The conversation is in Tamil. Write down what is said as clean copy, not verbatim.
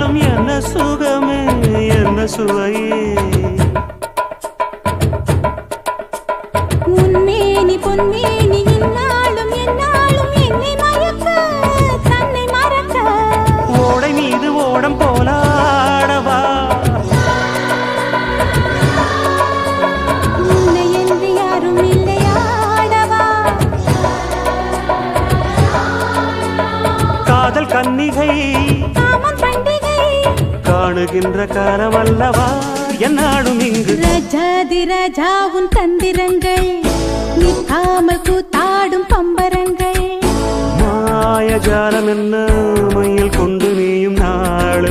என்னாலும் என்ன சுகமே என்ன சுவையே உன்மேனி பொன்மேனி இன்னாலும் என்னாலும் என்னை மயக்க தன்னை மறக்க ஓடை மீது ஓடம் போலாடவா உன்னை என்று யாரும் இல்லையாடவா காதல் கன்னிகை காமன் பண்டிகை காணுகின்ற காலமல்லவா என்னாடும் இங்கு ரஜாதி ராஜாவும் தந்திரங்கள் நிற்காமல் கூத்தாடும் பம்பரங்கள் மாயஜாலம் என்ன மையில் கொண்டு நீயும் நாளும்